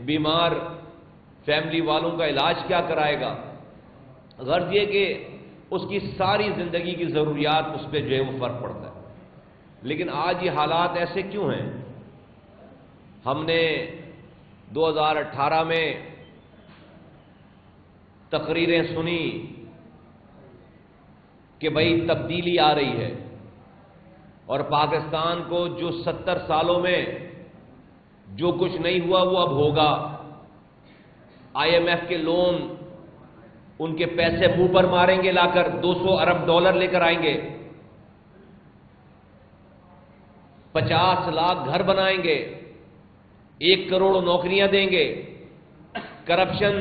بیمار فیملی والوں کا علاج کیا کرائے گا؟ غرض یہ کہ اس کی ساری زندگی کی ضروریات اس پہ جو ہے وہ فرق پڑتا ہے۔ لیکن آج یہ حالات ایسے کیوں ہیں؟ ہم نے 2018 میں تقریریں سنی کہ بھئی تبدیلی آ رہی ہے، اور پاکستان کو جو 70 سالوں میں جو کچھ نہیں ہوا وہ اب ہوگا۔ IMF کے لون، ان کے پیسے منہ پر ماریں گے لا کر، 200 ارب ڈالر لے کر آئیں گے، 50 لاکھ گھر بنائیں گے، 1 کروڑ نوکریاں دیں گے، کرپشن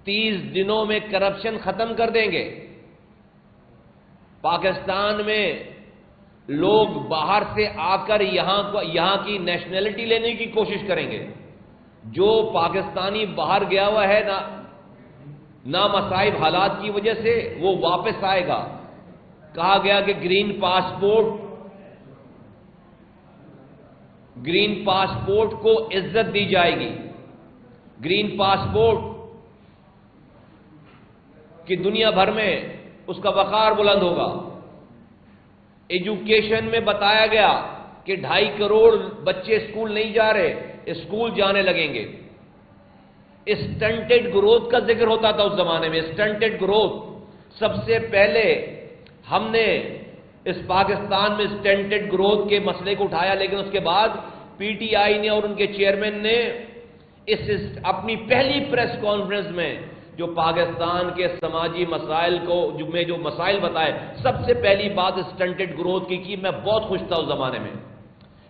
30 دنوں میں کرپشن ختم کر دیں گے۔ پاکستان میں لوگ باہر سے آ کر یہاں کی نیشنلٹی لینے کی کوشش کریں گے۔ جو پاکستانی باہر گیا ہوا ہے نہ مسائب حالات کی وجہ سے، وہ واپس آئے گا۔ کہا گیا کہ گرین پاسپورٹ کو عزت دی جائے گی، گرین پاسپورٹ کی دنیا بھر میں اس کا وقار بلند ہوگا۔ ایجوکیشن میں بتایا گیا کہ 2.5 کروڑ بچے اسکول نہیں جا رہے، اسکول جانے لگیں گے۔ اسٹنٹڈ گروتھ کا ذکر ہوتا تھا اس زمانے میں، اسٹنٹڈ گروتھ۔ سب سے پہلے ہم نے اس پاکستان میں اسٹنٹڈ گروتھ کے مسئلے کو اٹھایا، لیکن اس کے بعد PTI نے اور ان کے چیئرمین نے اپنی پہلی پریس کانفرنس میں جو پاکستان کے سماجی مسائل میں جو مسائل بتائے، سب سے پہلی بات اسٹنٹڈ گروتھ کی میں بہت خوش تھا اس زمانے میں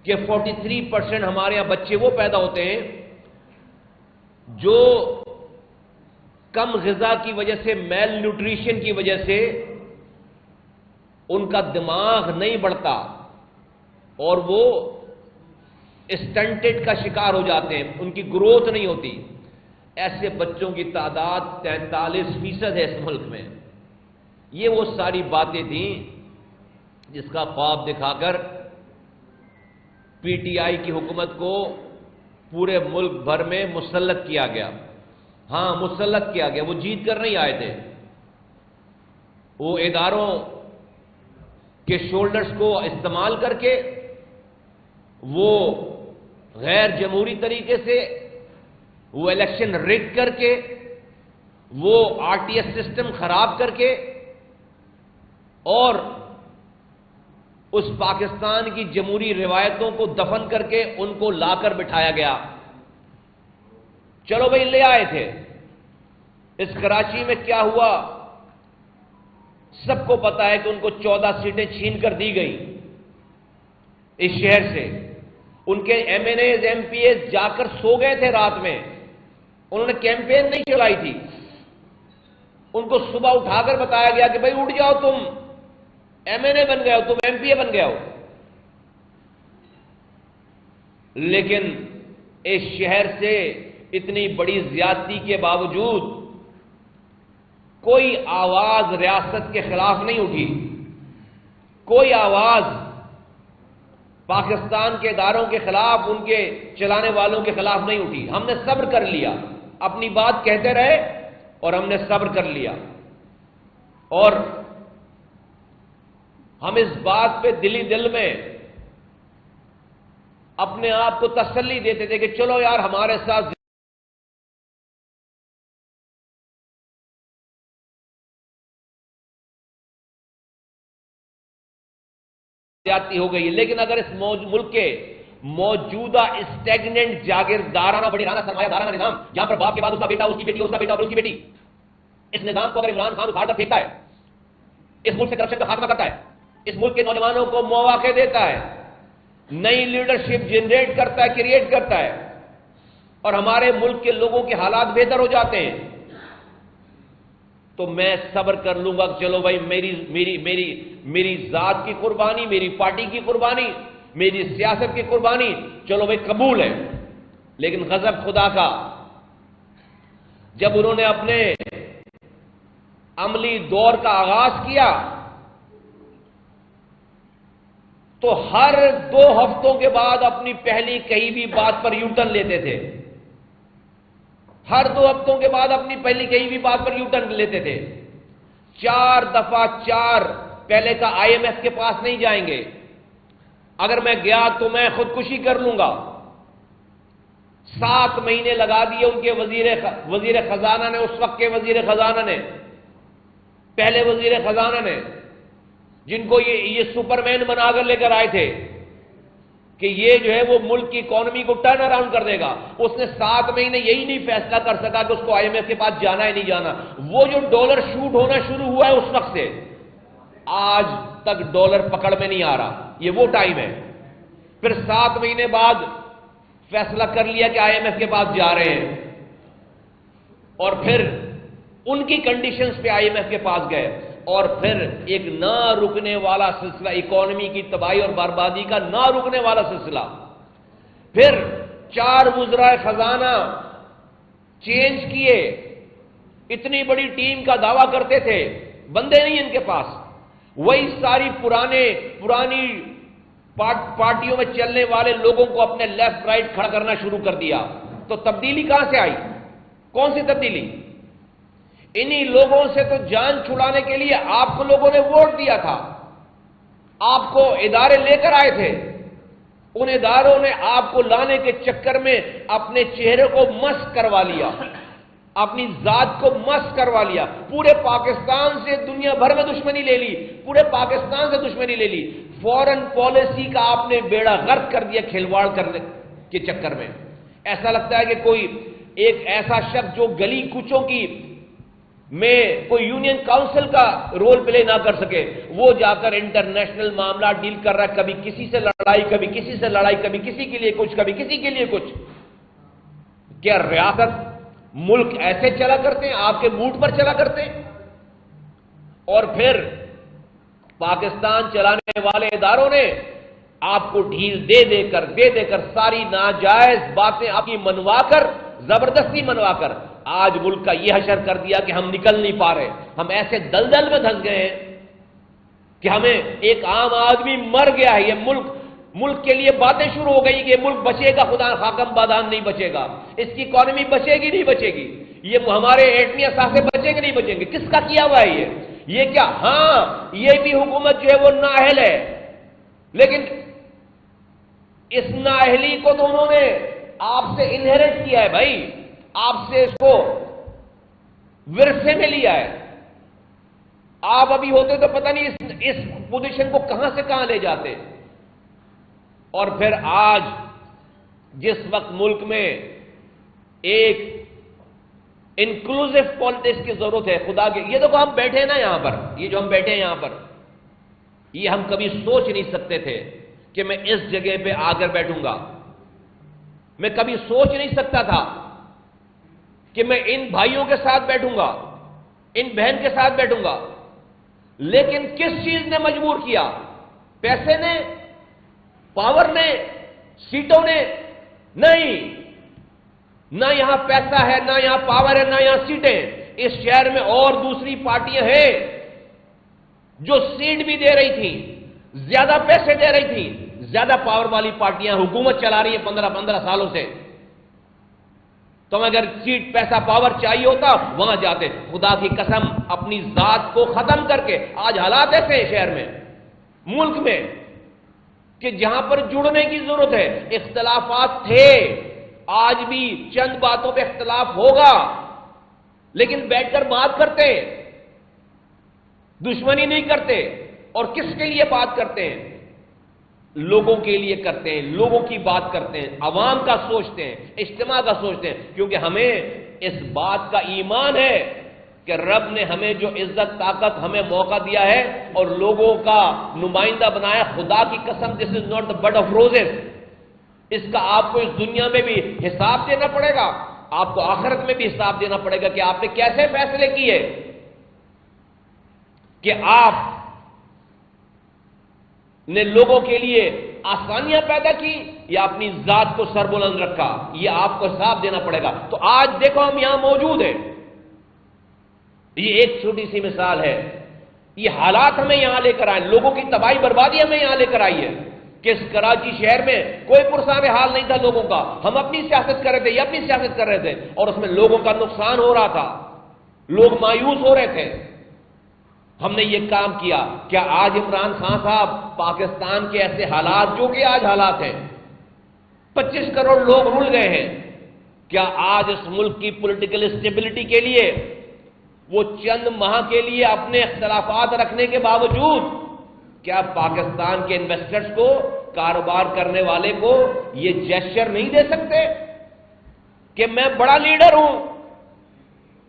کہ 43% ہمارے یہاں بچے وہ پیدا ہوتے ہیں جو کم غذا کی وجہ سے، میل نیوٹریشن کی وجہ سے ان کا دماغ نہیں بڑھتا اور وہ اسٹنٹڈ کا شکار ہو جاتے ہیں، ان کی گروتھ نہیں ہوتی۔ ایسے بچوں کی تعداد 43% ہے اس ملک میں۔ یہ وہ ساری باتیں تھیں جس کا خواب دکھا کر PTI کی حکومت کو پورے ملک بھر میں مسلط کیا گیا۔ ہاں، مسلط کیا گیا، وہ جیت کر نہیں آئے تھے۔ وہ اداروں کے شولڈرز کو استعمال کر کے، وہ غیر جمہوری طریقے سے، وہ الیکشن ریگ کر کے، وہ RTS سسٹم خراب کر کے، اور اس پاکستان کی جمہوری روایتوں کو دفن کر کے ان کو لا کر بٹھایا گیا۔ چلو بھائی، لے آئے تھے۔ اس کراچی میں کیا ہوا سب کو پتا ہے کہ ان کو 14 سیٹیں چھین کر دی گئی اس شہر سے۔ ان کے MNAs MPs جا کر سو گئے تھے رات میں، انہوں نے کیمپین نہیں چلائی تھی۔ ان کو صبح اٹھا کر بتایا گیا کہ بھائی اٹھ جاؤ، تم MNA بن گئے ہو، تم MPA بن گئے ہو۔ لیکن اس شہر سے اتنی بڑی زیادتی کے باوجود کوئی آواز ریاست کے خلاف نہیں اٹھی، کوئی آواز پاکستان کے اداروں کے خلاف، ان کے چلانے والوں کے خلاف نہیں اٹھی۔ ہم نے صبر کر لیا، اپنی بات کہتے رہے اور ہم نے صبر کر لیا، اور ہم اس بات پہ دل میں اپنے آپ کو تسلی دیتے تھے کہ چلو یار، ہمارے ساتھ زیادتی ہو گئی ہے، لیکن اگر اس ملک کے موجودہ اسٹیگننٹ جاگیردارانہ بڑی رانہ سرمایہ دارانہ نظام، جہاں پر باپ کے بعد اس کا بیٹا، اس کی بیٹی، اس کا بیٹا اور اس کی بیٹی، اس نظام کو اگر عمران خان اکھاڑ کر پھینکتا ہے، اس ملک سے کرپشن کا خاتمہ کرتا ہے، اس ملک کے نوجوانوں کو مواقع دیتا ہے، نئی لیڈرشپ جنریٹ کرتا ہے، کریٹ کرتا ہے، اور ہمارے ملک کے لوگوں کے حالات بہتر ہو جاتے ہیں، تو میں صبر کر لوں گا کہ چلو بھائی، میری ذات کی قربانی، میری پارٹی کی قربانی، میری سیاست کی قربانی، چلو بھائی قبول ہے۔ لیکن غضب خدا کا، جب انہوں نے اپنے عملی دور کا آغاز کیا تو ہر 2 ہفتوں کے بعد اپنی پہلی کہی بھی بات پر یو ٹرن لیتے تھے۔ ہر 2 ہفتوں کے بعد اپنی پہلی کہی ہوئی بات پر یو ٹرن لیتے تھے. 4 دفعہ 4 پہلے کا IMF کے پاس نہیں جائیں گے، اگر میں گیا تو میں خودکشی کر لوں گا. 7 مہینے لگا دیے ان کے وزیر خزانہ نے، اس وقت کے وزیر خزانہ نے، پہلے وزیر خزانہ نے، جن کو یہ سپرمین بنا کر لے کر آئے تھے کہ یہ جو ہے وہ ملک کی اکانومی کو ٹرن اراؤنڈ کر دے گا. اس نے 7 مہینے یہی نہیں فیصلہ کر سکا کہ اس کو IMF کے پاس جانا ہے نہیں جانا. وہ جو ڈالر شوٹ ہونا شروع ہوا ہے اس وقت سے آج تک ڈالر پکڑ میں نہیں آ رہا. یہ وہ ٹائم ہے. پھر 7 مہینے بعد فیصلہ کر لیا کہ IMF کے پاس جا رہے ہیں، اور پھر ان کی کنڈیشنز پہ IMF کے پاس گئے، اور پھر ایک نہ رکنے والا سلسلہ، اکانومی کی تباہی اور بربادی کا نہ رکنے والا سلسلہ. پھر 4 وزراء خزانہ چینج کیے. اتنی بڑی ٹیم کا دعویٰ کرتے تھے، بندے نہیں ان کے پاس. وہی ساری پرانی پارٹیوں میں چلنے والے لوگوں کو اپنے لیفٹ رائٹ کھڑا کرنا شروع کر دیا. تو تبدیلی کہاں سے آئی؟ کون سی تبدیلی؟ انہی لوگوں سے تو جان چھڑانے کے لیے آپ کو لوگوں نے ووٹ دیا تھا، آپ کو ادارے لے کر آئے تھے. ان اداروں نے آپ کو لانے کے چکر میں اپنے چہرے کو مسخ کروا لیا، اپنی ذات کو مسخ کروا لیا. پورے پاکستان سے دنیا بھر میں دشمنی لے لی، پورے پاکستان سے دشمنی لے لی. فورن پالیسی کا آپ نے بیڑا غرق کر دیا کھلواڑ کرنے کے چکر میں. ایسا لگتا ہے کہ کوئی ایک ایسا شخص جو گلی کوچوں کی میں کوئی یونین کاؤنسل کا رول پلے نہ کر سکے، وہ جا کر انٹرنیشنل معاملات ڈیل کر رہا ہے. کبھی کسی سے لڑائی، کبھی کسی سے لڑائی، کبھی کسی کے لیے کچھ، کبھی کسی کے لیے کچھ. کیا ریاست ملک ایسے چلا کرتے ہیں؟ آپ کے موڈ پر چلا کرتے ہیں؟ اور پھر پاکستان چلانے والے اداروں نے آپ کو ڈھیل دے دے کر ساری ناجائز باتیں آپ کی منوا کر، زبردستی منوا کر آج ملک کا یہ حشر کر دیا کہ ہم نکل نہیں پا رہے. ہم ایسے دلدل میں دھنس گئے ہیں کہ ہمیں ایک عام آدمی مر گیا ہے. یہ ملک کے لیے باتیں شروع ہو گئی کہ ملک بچے گا، خدا خاکم بادام نہیں بچے گا، اس کی اکانومی بچے گی نہیں بچے گی، یہ ہمارے ایٹمی اثاثے بچیں گے نہیں بچیں گے. کس کا کیا ہوا ہے یہ کیا؟ ہاں، یہ بھی حکومت جو ہے وہ نااہل ہے، لیکن اس نااہلی کو تو انہوں نے آپ سے انہیرٹ کیا ہے بھائی، آپ سے اس کو ورثے میں لیا ہے. آپ ابھی ہوتے تو پتہ نہیں اس پوزیشن کو کہاں سے کہاں لے جاتے. اور پھر آج جس وقت ملک میں ایک انکلوزیو پالیٹکس کی ضرورت ہے، خدا کے یہ تو ہم بیٹھے نا یہاں پر، یہ جو ہم بیٹھے ہیں یہاں پر، یہ ہم کبھی سوچ نہیں سکتے تھے کہ میں اس جگہ پہ آ کر بیٹھوں گا. میں کبھی سوچ نہیں سکتا تھا کہ میں ان بھائیوں کے ساتھ بیٹھوں گا، ان بہن کے ساتھ بیٹھوں گا. لیکن کس چیز نے مجبور کیا؟ پیسے نے؟ پاور نے؟ سیٹوں نے؟ نہیں، نہ یہاں پیسہ ہے، نہ یہاں پاور ہے، نہ یہاں سیٹیں. اس شہر میں اور دوسری پارٹیاں ہیں جو سیٹ بھی دے رہی تھیں، زیادہ پیسے دے رہی تھیں. زیادہ پاور والی پارٹیاں حکومت چلا رہی ہیں 15 سالوں سے. تو اگر سیٹ، پیسہ، پاور چاہیے ہوتا وہاں جاتے. خدا کی قسم اپنی ذات کو ختم کر کے آج حالات ایسے ہیں شہر میں، ملک میں، کہ جہاں پر جڑنے کی ضرورت ہے. اختلافات تھے، آج بھی چند باتوں پہ اختلاف ہوگا، لیکن بیٹھ کر بات کرتے، دشمنی نہیں کرتے. اور کس کے لیے بات کرتے ہیں؟ لوگوں کے لیے کرتے ہیں، لوگوں کی بات کرتے ہیں، عوام کا سوچتے ہیں، اجتماع کا سوچتے ہیں. کیونکہ ہمیں اس بات کا ایمان ہے کہ رب نے ہمیں جو عزت، طاقت، ہمیں موقع دیا ہے اور لوگوں کا نمائندہ بنایا، خدا کی قسم this is not the bud of roses. اس کا آپ کو اس دنیا میں بھی حساب دینا پڑے گا، آپ کو آخرت میں بھی حساب دینا پڑے گا کہ آپ نے کیسے فیصلے کیے، کہ آپ نے لوگوں کے لیے آسانیاں پیدا کی یا اپنی ذات کو سربلند رکھا. یہ آپ کو حساب دینا پڑے گا. تو آج دیکھو ہم یہاں موجود ہیں. یہ ایک چھوٹی سی مثال ہے. یہ حالات ہمیں یہاں لے کر آئے، لوگوں کی تباہی بربادی ہمیں یہاں لے کر آئی ہے. کہ اس کراچی شہر میں کوئی پرسان حال نہیں تھا لوگوں کا، ہم اپنی سیاست کر رہے تھے، یہ اپنی سیاست کر رہے تھے، اور اس میں لوگوں کا نقصان ہو رہا تھا، لوگ مایوس ہو رہے تھے، ہم نے یہ کام کیا۔ کیا آج عمران خان صاحب پاکستان کے ایسے حالات جو کہ آج حالات ہیں، 25 کروڑ لوگ رل گئے ہیں، کیا آج اس ملک کی پولیٹیکل اسٹیبلٹی کے لیے وہ چند ماہ کے لیے اپنے اختلافات رکھنے کے باوجود کیا پاکستان کے انویسٹرز کو، کاروبار کرنے والے کو یہ جیسچر نہیں دے سکتے کہ میں بڑا لیڈر ہوں،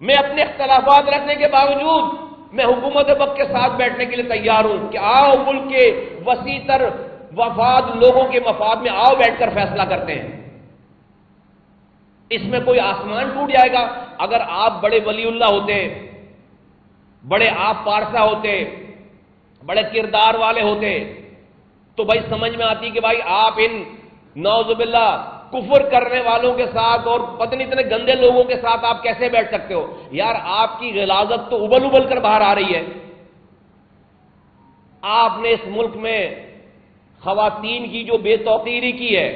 میں اپنے اختلافات رکھنے کے باوجود میں حکومت وقت کے ساتھ بیٹھنے کے لیے تیار ہوں کہ آؤ ملک کے وسیع تر وفاد لوگوں کے مفاد میں آؤ بیٹھ کر فیصلہ کرتے ہیں۔ اس میں کوئی آسمان ٹوٹ جائے گا؟ اگر آپ بڑے ولی اللہ ہوتے، بڑے آپ پارسا ہوتے، بڑے کردار والے ہوتے تو بھائی سمجھ میں آتی کہ بھائی آپ ان نعوذ باللہ کفر کرنے والوں کے ساتھ اور پتہ نہیں اتنے گندے لوگوں کے ساتھ آپ کیسے بیٹھ سکتے ہو؟ یار آپ کی غلاظت تو ابل ابل کر باہر آ رہی ہے۔ آپ نے اس ملک میں خواتین کی جو بے توقیری کی ہے،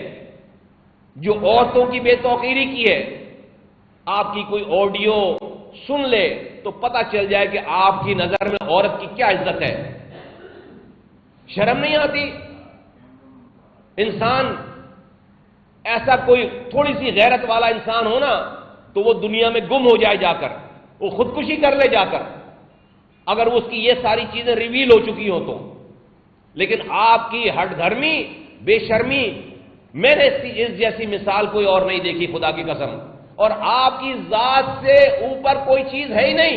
جو عورتوں کی بے توقیری کی ہے، آپ کی کوئی آڈیو سن لے تو پتہ چل جائے کہ آپ کی نظر میں عورت کی کیا عزت ہے۔ شرم نہیں آتی؟ انسان ایسا کوئی تھوڑی سی غیرت والا انسان ہونا تو وہ دنیا میں گم ہو جائے، جا کر وہ خودکشی کر لے جا کر، اگر اس کی یہ ساری چیزیں ریویل ہو چکی ہوں تو۔ لیکن آپ کی ہٹ دھرمی، بے شرمی، میں نے اس جیسی مثال کوئی اور نہیں دیکھی، خدا کی قسم۔ اور آپ کی ذات سے اوپر کوئی چیز ہے ہی نہیں۔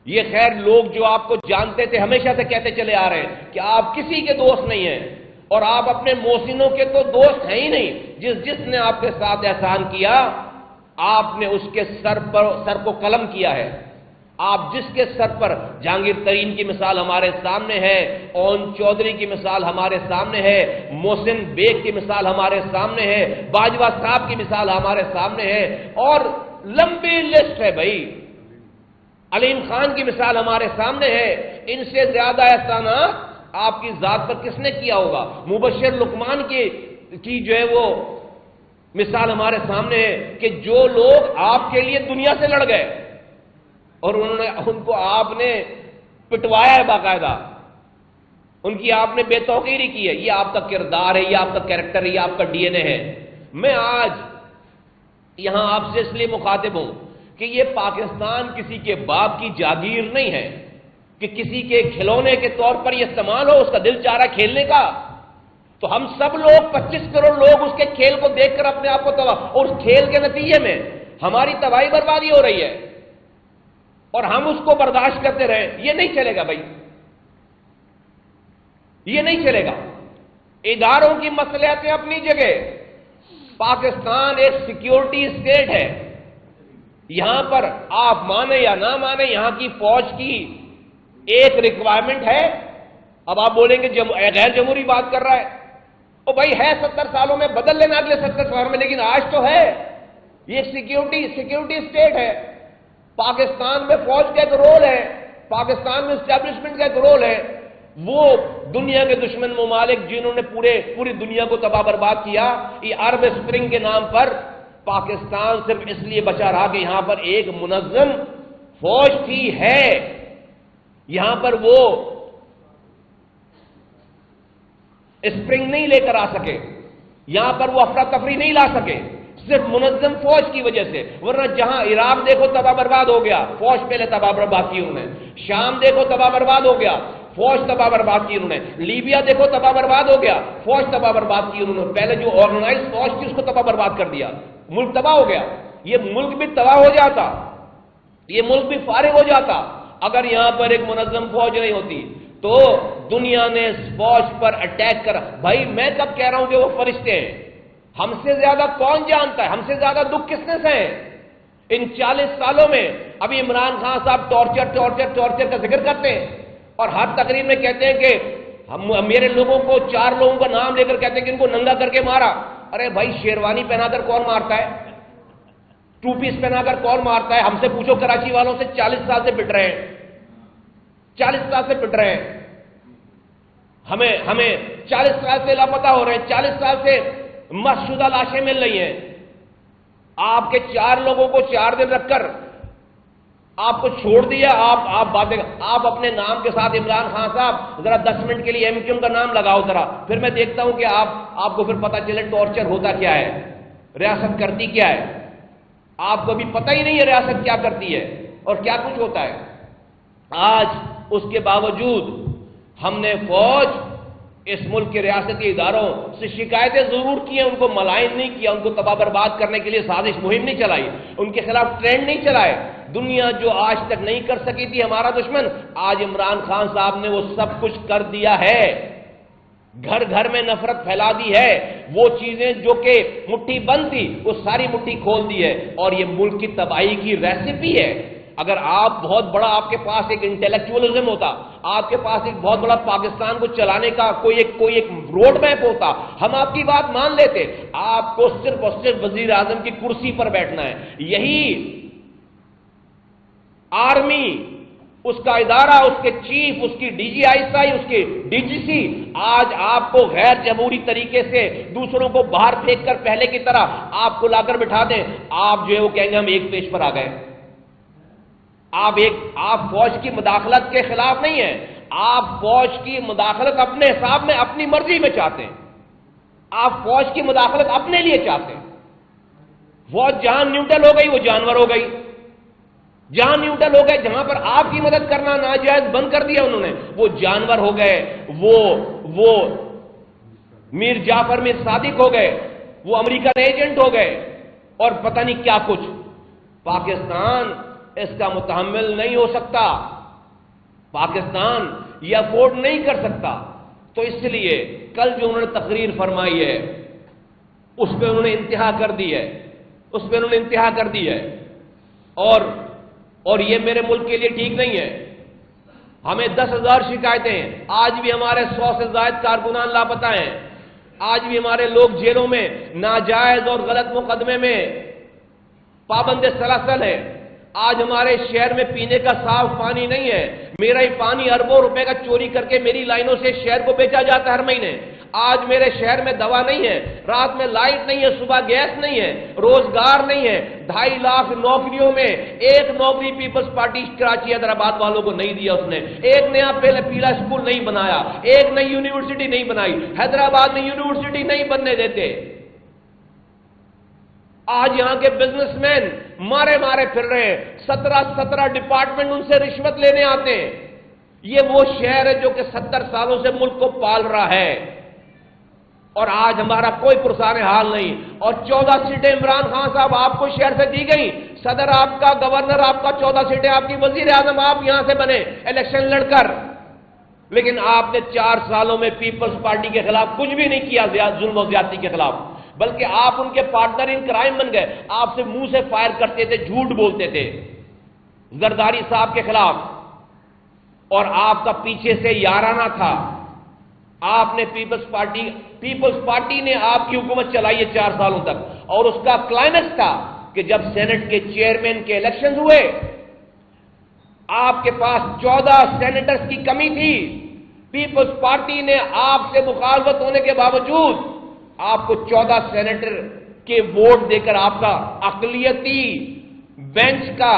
یہ خیر لوگ جو آپ کو جانتے تھے ہمیشہ سے کہتے چلے آ رہے ہیں کہ آپ کسی کے دوست نہیں ہیں، اور آپ اپنے محسنوں کے تو دوست ہیں ہی نہیں۔ جس نے آپ کے ساتھ احسان کیا، آپ نے اس کے سر کو قلم کیا ہے۔ آپ جس کے سر پر، جہانگیر ترین کی مثال ہمارے سامنے ہے، اون چودھری کی مثال ہمارے سامنے ہے، محسن بیگ کی مثال ہمارے سامنے ہے، باجوہ صاحب کی مثال ہمارے سامنے ہے، اور لمبی لسٹ ہے بھائی، علیم خان کی مثال ہمارے سامنے ہے۔ ان سے زیادہ احسانات آپ کی ذات پر کس نے کیا ہوگا؟ مبشر لقمان کی جو ہے وہ مثال ہمارے سامنے ہے کہ جو لوگ آپ کے لیے دنیا سے لڑ گئے اور ان کو آپ نے پٹوایا ہے باقاعدہ، ان کی آپ نے بے توقیری کی ہے۔ یہ آپ کا کردار ہے، یہ آپ کا کیریکٹر ہے، یہ آپ کا ڈی این اے ہے۔ میں آج یہاں آپ سے اس لیے مخاطب ہوں کہ یہ پاکستان کسی کے باپ کی جاگیر نہیں ہے کہ کسی کے کھلونے کے طور پر یہ استعمال ہو، اس کا دل چاہ رہا ہے کھیلنے کا، تو ہم سب لوگ 25 کروڑ لوگ اس کے کھیل کو دیکھ کر اپنے آپ کو تباہ، اور اس کھیل کے نتیجے میں ہماری تباہی بربادی ہو رہی ہے اور ہم اس کو برداشت کرتے رہے۔ یہ نہیں چلے گا بھائی، یہ نہیں چلے گا۔ اداروں کی مصلحتیں اپنی جگہ، پاکستان ایک سیکیورٹی اسٹیٹ ہے، یہاں پر آپ مانیں یا نہ مانیں یہاں کی فوج کی ایک ریکوائرمنٹ ہے۔ اب آپ بولیں گے غیر جمہوری بات کر رہا ہے، او بھائی ہے 70 سالوں میں بدل لینا اگلے 70 سالوں میں، لیکن آج تو ہے یہ سیکیورٹی اسٹیٹ ہے۔ پاکستان میں فوج کا ایک رول ہے، پاکستان میں اسٹیبلشمنٹ کا ایک رول ہے۔ وہ دنیا کے دشمن ممالک جنہوں نے پوری دنیا کو تباہ برباد کیا، یہ عرب اسپرنگ کے نام پر پاکستان صرف اس لیے بچا رہا کہ یہاں پر ایک منظم فوج تھی، ہے، یہاں پر وہ اسپرنگ نہیں لے کر آ سکے، یہاں پر وہ افراتفری نہیں لا سکے، صرف منظم فوج کی وجہ سے۔ ورنہ جہاں عراق دیکھو تباہ برباد ہو گیا، فوج پہلے تباہ برباد کی انہوں نے، شام دیکھو تباہ برباد ہو گیا، فوج تباہ برباد کی انہوں نے، لیبیا دیکھو تباہ برباد ہو گیا، فوج تباہ برباد کی انہوں نے، پہلے جو آرگنائز فوج تھی اس کو تباہ برباد کر دیا، ملک تباہ ہو گیا۔ یہ ملک بھی تباہ ہو جاتا، یہ ملک بھی فارغ ہو جاتا اگر یہاں پر ایک منظم فوج نہیں ہوتی۔ تو دنیا نے اس فوج پر اٹیک کر، بھائی میں کب کہہ رہا ہوں کہ وہ فرشتے ہیں؟ ہم سے زیادہ کون جانتا ہے؟ ہم سے زیادہ دکھ کس نے سہے ان 40 سالوں میں؟ ابھی عمران خان صاحب ٹارچر کا ذکر کرتے ہیں اور ہر تقریر میں کہتے ہیں کہ میرے لوگوں کو 4 لوگوں کا نام لے کر کہتے ہیں کہ ان کو ننگا کر کے مارا۔ ارے بھائی شیروانی پہنا کر کون مارتا ہے؟ 2 پیس پہنا کر کون مارتا ہے؟ ہم سے پوچھو، کراچی والوں سے 40 سال سے پٹ رہے ہیں، 40 سال سے پٹ رہے ہیں، ہمیں 40 سال سے لاپتہ ہو رہے ہیں، 40 سال سے مشدود لاشیں مل رہی ہیں. آپ کے 4 لوگوں کو 4 دن رکھ کر آپ کو چھوڑ دیا. آپ اپنے نام کے ساتھ عمران خان صاحب ذرا 10 منٹ کے لیے ایم کیو ایم کا نام لگاؤ ذرا، پھر میں دیکھتا ہوں کہ آپ کو پھر پتہ چلے ٹارچر ہوتا کیا ہے، ریاست کرتی کیا ہے. آپ کو بھی پتہ ہی نہیں ہے ریاست کیا کرتی ہے اور کیا کچھ ہوتا ہے. آج اس کے باوجود ہم نے فوج اس ملک کے ریاستی اداروں سے شکایتیں ضرور کی ہیں، ان کو ملائن نہیں کیا، ان کو تباہ برباد کرنے کے لیے سازش مہم نہیں چلائی، ان کے خلاف ٹرینڈ نہیں چلائے. دنیا جو آج تک نہیں کر سکی تھی ہمارا دشمن، آج عمران خان صاحب نے وہ سب کچھ کر دیا ہے. گھر گھر میں نفرت پھیلا دی ہے. وہ چیزیں جو کہ مٹھی بند تھی وہ ساری مٹھی کھول دی ہے، اور یہ ملک کی تباہی کی ریسیپی ہے. اگر آپ بہت بڑا آپ کے پاس ایک انٹیلیکچوئلزم ہوتا، آپ کے پاس ایک بہت بڑا پاکستان کو چلانے کا کوئی ایک روڈ میپ ہوتا، ہم آپ کی بات مان لیتے. آپ کو صرف اور صرف وزیر اعظم کی کرسی پر بیٹھنا ہے. یہی آرمی، اس کا ادارہ، اس کے چیف، اس کی D G I S I, اس کی ڈی جی سی آج آپ کو غیر جمہوری طریقے سے دوسروں کو باہر پھینک کر پہلے کی طرح آپ کو لا کر بٹھا دیں، آپ جو ہے وہ کہیں گے ہم ایک پیج پر آ گئے. آپ فوج کی مداخلت کے خلاف نہیں ہیں، آپ فوج کی مداخلت اپنے حساب میں اپنی مرضی میں چاہتے ہیں. آپ فوج کی مداخلت اپنے لیے چاہتے ہیں. فوج جہاں نیوٹرل ہو گئی وہ جانور ہو گئی. جہاں نیوٹرل ہو گئے، جہاں پر آپ کی مدد کرنا ناجائز بند کر دیا انہوں نے، وہ جانور ہو گئے. وہ میر جعفر میر صادق ہو گئے، وہ امریکن ایجنٹ ہو گئے، اور پتہ نہیں کیا کچھ. پاکستان اس کا متحمل نہیں ہو سکتا، پاکستان یہ افورڈ نہیں کر سکتا. تو اس لیے کل جو انہوں نے تقریر فرمائی ہے اس پہ انہوں نے انتہا کر دی ہے، اور یہ میرے ملک کے لیے ٹھیک نہیں ہے. ہمیں 10,000 شکایتیں ہیں، آج بھی ہمارے 100 سے زائد کارکنان لاپتہ ہیں، آج بھی ہمارے لوگ جیلوں میں ناجائز اور غلط مقدمے میں پابند سلاسل ہے. آج ہمارے شہر میں پینے کا صاف پانی نہیں ہے. میرا ہی پانی اربوں روپے کا چوری کر کے میری لائنوں سے شہر کو بیچا جاتا ہے ہر مہینے. آج میرے شہر میں دوا نہیں ہے، رات میں لائٹ نہیں ہے، صبح گیس نہیں ہے، روزگار نہیں ہے. 2.5 لاکھ نوکریوں میں ایک نوکری پیپلز پارٹی کراچی حیدرآباد والوں کو نہیں دیا. اس نے ایک نیا پیلا اسکول نہیں بنایا، ایک نئی یونیورسٹی نہیں بنائی. حیدرآباد میں یونیورسٹی نہیں بننے دیتے. آج یہاں کے بزنس مین مارے پھر رہے ہیں. 17 ڈپارٹمنٹ ان سے رشوت لینے آتے ہیں. یہ وہ شہر ہے جو کہ 70 سالوں سے ملک کو پال رہا ہے، اور آج ہمارا کوئی پرسان حال نہیں. اور 14 سیٹیں عمران خان صاحب آپ کو شہر سے دی گئی. صدر آپ کا، گورنر آپ کا، 14 سیٹیں آپ کی، وزیر اعظم آپ یہاں سے بنے الیکشن لڑ کر. لیکن آپ نے 4 سالوں میں پیپلز پارٹی کے خلاف کچھ بھی نہیں کیا ظلم و زیادتی کے خلاف، بلکہ آپ ان کے پارٹنر ان کرائم بن گئے. آپ سے منہ سے فائر کرتے تھے، جھوٹ بولتے تھے زرداری صاحب کے خلاف، اور آپ کا پیچھے سے یارانہ تھا. آپ نے پیپلز پارٹی نے آپ کی حکومت چلائی ہے 4 سالوں تک، اور اس کا کلائمیکس تھا کہ جب سینٹ کے چیئرمین کے الیکشن ہوئے، آپ کے پاس 14 سینیٹرز کی کمی تھی. پیپلز پارٹی نے آپ سے مخالفت ہونے کے باوجود آپ کو 14 سینیٹر کے ووٹ دے کر آپ کا اقلیتی بینچ کا،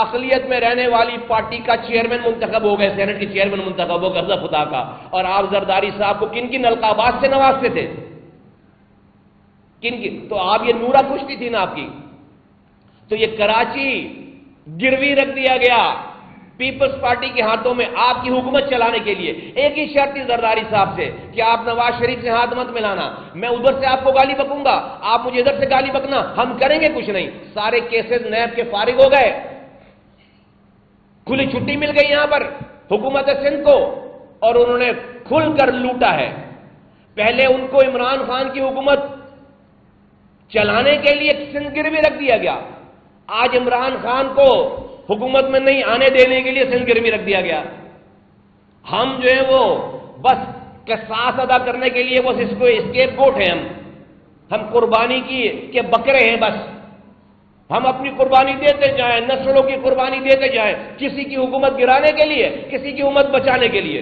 اقلیت میں رہنے والی پارٹی کا چیئرمین منتخب ہو گئے، سینٹ کے چیئرمین منتخب ہو گئے. غضب خدا کا. اور آپ زرداری صاحب کو کن کن القابات سے نوازتے تھے؟ تو آپ یہ نورا کشتی تھی نا آپ کی. تو یہ کراچی گروی رکھ دیا گیا پیپلز پارٹی کے ہاتھوں میں آپ کی حکومت چلانے کے لیے. ایک ہی شرط تھی زرداری صاحب سے کہ آپ نواز شریف سے ہاتھ مت ملانا. میں ادھر سے آپ کو گالی بکوں گا، آپ مجھے ادھر سے گالی بکنا، ہم کریں گے کچھ نہیں. سارے کیسز نیب کے فارغ ہو گئے، کھلی چھٹی مل گئی یہاں پر حکومت سندھ کو، اور انہوں نے کھل کر لوٹا ہے. پہلے ان کو عمران خان کی حکومت چلانے کے لیے سندھ گروی رکھ دیا گیا. آج عمران خان کو حکومت میں نہیں آنے دینے کے لیے سندھ گروی رکھ دیا گیا. ہم جو ہے وہ بس قصاص ادا کرنے کے لیے بس اس کو اسکیپ گوٹ ہیں. ہم قربانی کے بکرے ہیں. بس ہم اپنی قربانی دیتے جائیں، نسلوں کی قربانی دیتے جائیں، کسی کی حکومت گرانے کے لیے، کسی کی امت بچانے کے لیے.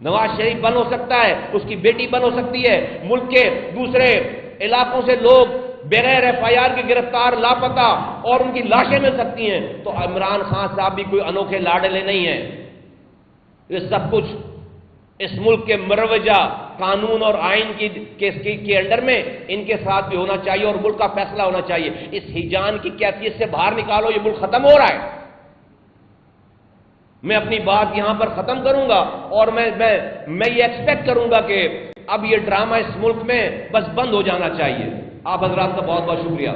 نواز شریف بند ہو سکتا ہے، اس کی بیٹی بند ہو سکتی ہے، ملک کے دوسرے علاقوں سے لوگ بغیر ایف آئی آر کے گرفتار لاپتہ اور ان کی لاشیں مل سکتی ہیں۔ تو عمران خان صاحب بھی کوئی انوکھے لاڈلے نہیں ہیں۔ یہ سب کچھ اس ملک کے مروجہ قانون اور آئین کے انڈر میں ان کے ساتھ بھی ہونا چاہیے اور ملک کا فیصلہ ہونا چاہیے۔ اس ہیجان کی کیفیت سے باہر نکالو، یہ ملک ختم ہو رہا ہے۔ میں اپنی بات یہاں پر ختم کروں گا اور میں یہ ایکسپیکٹ کروں گا کہ اب یہ ڈرامہ اس ملک میں بس بند ہو جانا چاہیے۔ آپ حضرات کا بہت بہت شکریہ۔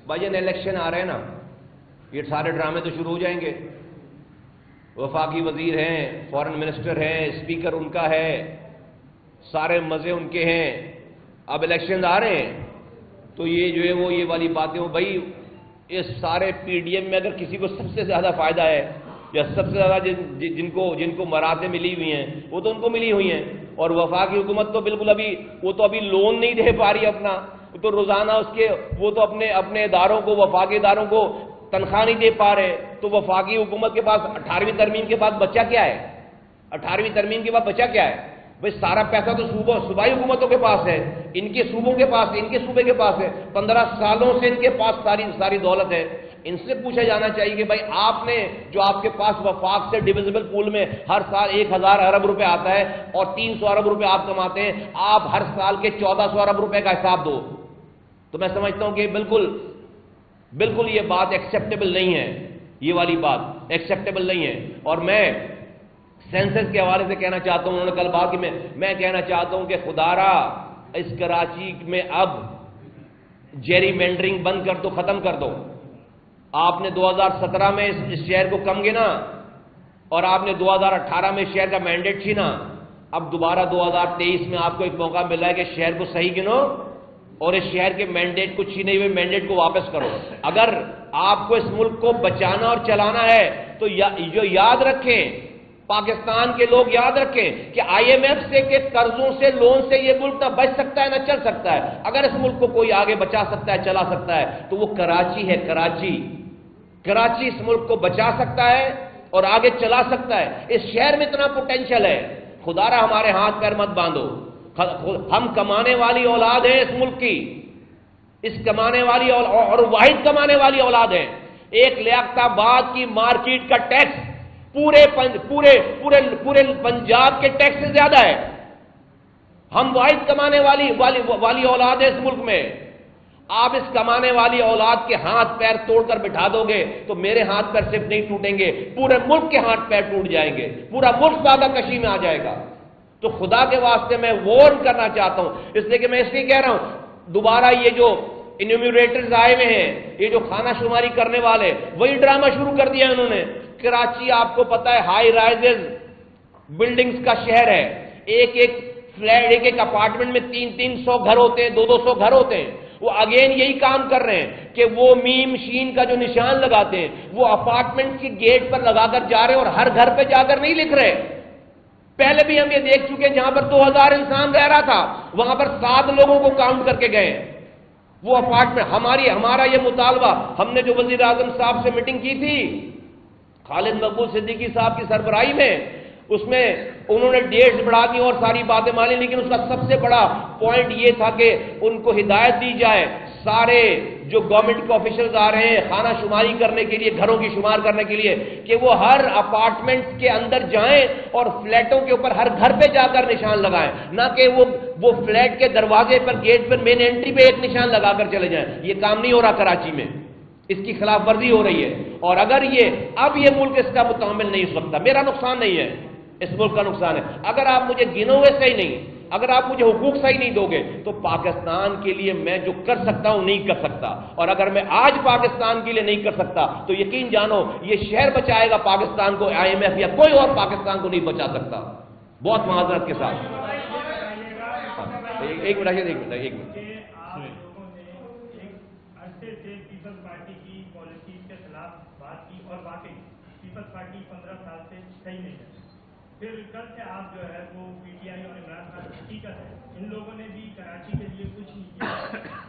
بھائی جان الیکشن آ رہے ہیں نا، یہ سارے ڈرامے تو شروع ہو جائیں گے۔ وفاقی وزیر ہیں، فورن منسٹر ہیں، اسپیکر ان کا ہے، سارے مزے ان کے ہیں۔ اب الیکشن آ رہے ہیں تو یہ جو ہے وہ یہ والی باتیں ہو بھائی، اس سارے پی ڈی ایم میں اگر کسی کو سب سے زیادہ فائدہ ہے یا سب سے زیادہ جن کو مراتیں ملی ہوئی ہیں وہ تو ان کو ملی ہوئی ہیں، اور وفاقی حکومت تو بالکل ابھی لون نہیں دے پا رہی اپنا، تو روزانہ وہ تو اپنے اداروں کو، وفاقی اداروں کو تنخواہ نہیں دے پا رہے۔ تو وفاقی حکومت کے پاس 18ویں ترمیم کے بعد بچا کیا ہے؟ 18ویں ترمیم کے بعد بچا کیا ہے؟ بھئی سارا پیسہ تو صوبائی حکومتوں کے پاس ہے، ان کے صوبوں کے پاس ہے، ان کے صوبے کے پاس ہے، 15 سالوں سے ان کے پاس ساری دولت ہے۔ ان سے پوچھا جانا چاہیے کہ بھائی آپ نے جو آپ کے پاس وفاق سے ڈیویزبل پول میں ہر سال 1000 ارب روپے آتا ہے اور 300 ارب روپے آپ کماتے ہیں، آپ ہر سال کے 1400 ارب روپے کا حساب دو، تو میں سمجھتا ہوں کہ بالکل یہ بات ایکسیپٹیبل نہیں ہے، یہ والی بات ایکسیپٹیبل نہیں ہے۔ اور میں سینسس کے حوالے سے کہنا چاہتا ہوں، انہوں نے کل بات کی، میں کہنا چاہتا ہوں کہ خدارا اس کراچی میں اب جیری مینڈرنگ بند کر دو، ختم کر دو۔ آپ نے 2017 میں اس شہر کو کم گنا اور آپ نے 2018 میں شہر کا مینڈیٹ چھینا، اب دوبارہ 2023 میں آپ کو ایک موقع ملا ہے کہ شہر کو صحیح گنو اور اس شہر کے مینڈیٹ کو چھینے ہوئے مینڈیٹ کو واپس کرو۔ اگر آپ کو اس ملک کو بچانا اور چلانا ہے تو جو یاد رکھیں، پاکستان کے لوگ یاد رکھیں کہ آئی ایم ایف سے کے قرضوں سے، لون سے یہ ملک نہ بچ سکتا ہے نہ چل سکتا ہے۔ اگر اس ملک کو کوئی آگے بچا سکتا ہے، چلا سکتا ہے تو وہ کراچی ہے۔ کراچی اس ملک کو بچا سکتا ہے اور آگے چلا سکتا ہے۔ اس شہر میں اتنا پوٹینشل ہے، خدا را ہمارے ہاتھ پیر مت باندھو۔ ہم کمانے والی اولاد ہیں اس ملک کی، اس کمانے والی اور واحد کمانے والی اولاد ہیں۔ ایک لیاقت آباد کی مارکیٹ کا ٹیکس پورے پنجاب کے ٹیکس سے زیادہ ہے۔ ہم واحد کمانے والی اولاد ہیں اس ملک میں۔ آپ اس کمانے والی اولاد کے ہاتھ پیر توڑ کر بٹھا دو گے تو میرے ہاتھ پیر صرف نہیں ٹوٹیں گے، پورے ملک کے ہاتھ پیر ٹوٹ جائیں گے، پورا ملک بادہ کشی میں آ جائے گا۔ تو خدا کے واسطے میں وارن کرنا چاہتا ہوں، اس لیے کہ میں اس لیے کہہ رہا ہوں دوبارہ یہ جو انیومریٹرز آئے ہوئے ہیں، یہ جو کھانا شماری کرنے والے، وہی ڈرامہ شروع کر دیا انہوں نے۔ کراچی آپ کو پتا ہے ہائی رائزز بلڈنگز کا شہر ہے، ایک فلیٹ، ایک اپارٹمنٹ میں 300 گھر ہوتے ہیں، 200 گھر ہوتے ہیں۔ وہ اگین یہی کام کر رہے ہیں کہ وہ میم شین کا جو نشان لگاتے ہیں وہ اپارٹمنٹ کی گیٹ پر لگا کر جا رہے ہیں اور ہر گھر پہ جا کر نہیں لکھ رہے۔ پہلے بھی ہم یہ دیکھ چکے ہیں، جہاں پر 2000 انسان رہ رہا تھا وہاں پر 7 لوگوں کو کاؤنٹ کر کے گئے۔ وہ اپارٹمنٹ ہمارا یہ مطالبہ، ہم نے جو وزیر اعظم صاحب سے میٹنگ کی تھی خالد مقبول صدیقی صاحب کی سربراہی میں، اس میں انہوں نے ڈیٹس بڑھا دی اور ساری باتیں مانی، لیکن اس کا سب سے بڑا پوائنٹ یہ تھا کہ ان کو ہدایت دی جائے، سارے جو گورنمنٹ کے آفیشلز آ رہے ہیں خانہ شماری کرنے کے لیے، گھروں کی شمار کرنے کے لیے، کہ وہ ہر اپارٹمنٹ کے اندر جائیں اور فلیٹوں کے اوپر ہر گھر پہ جا کر نشان لگائیں، نہ کہ وہ فلیٹ کے دروازے پر، گیٹ پر، مین انٹری پہ ایک نشان لگا کر چلے جائیں۔ یہ کام نہیں ہو رہا کراچی میں، اس کی خلاف ورزی ہو رہی ہے، اور اگر اب یہ ملک اس کا متحمل نہیں ہو سکتا۔ میرا نقصان نہیں ہے، اس ملک کا نقصان ہے۔ اگر آپ مجھے گنوے صحیح نہیں، اگر آپ مجھے حقوق صحیح نہیں دو گے تو پاکستان کے لیے میں جو کر سکتا ہوں نہیں کر سکتا، اور اگر میں آج پاکستان کے لیے نہیں کر سکتا تو یقین جانو یہ شہر بچائے گا پاکستان کو، آئی ایم ایف یا کوئی اور پاکستان کو نہیں بچا سکتا۔ بہت معذرت کے ساتھ ایک منٹ اور واقعی پیپلز پارٹی 15 سال سے صحیح نہیں ہے، پھر کل سے آپ جو ہے وہ پی ٹی آئی اور عمران خان حقیقت ہے ان لوگوں نے بھی کراچی کے لیے کچھ نہیں کیا،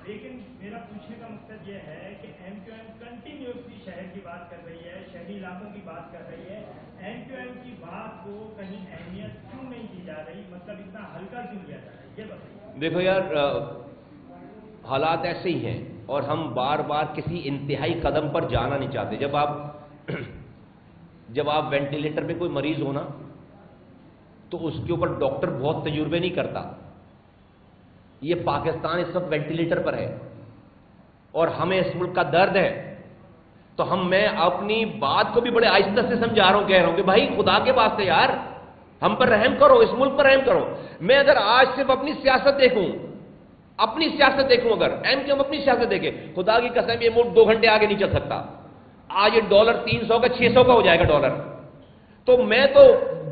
لیکن میرا پوچھنے کا مقصد یہ ہے کہ ایم کیو ایم کنٹینیوسلی شہر کی بات کر رہی ہے، شہری علاقوں کی بات کر رہی ہے، ایم کیو ایم کی بات کو کہیں اہمیت کیوں نہیں دی جا رہی، مطلب اتنا ہلکا کیوں لیا جا رہا ہے، یہ بتائیے۔ دیکھو یار، حالات ایسے ہی ہیں اور ہم بار بار کسی انتہائی قدم پر جانا نہیں چاہتے۔ جب آپ وینٹیلیٹر پہ کوئی مریض ہونا تو اس کے اوپر ڈاکٹر بہت تجربے نہیں کرتا۔ یہ پاکستان اس وقت وینٹیلیٹر پر ہے اور ہمیں اس ملک کا درد ہے، تو میں اپنی بات کو بھی بڑے آہستہ سے سمجھا رہا ہوں، کہہ رہا ہوں کہ بھائی خدا کے واسطے یار ہم پر رحم کرو، اس ملک پر رحم کرو۔ میں اگر آج صرف اپنی سیاست دیکھوں اگر ایم کیو ایم اپنی سیاست دیکھے، خدا کی قسم یہ ملک 2 گھنٹے آگے نہیں چل سکتا۔ آج یہ ڈالر 300 کا 600 کا ہو جائے گا ڈالر، تو میں تو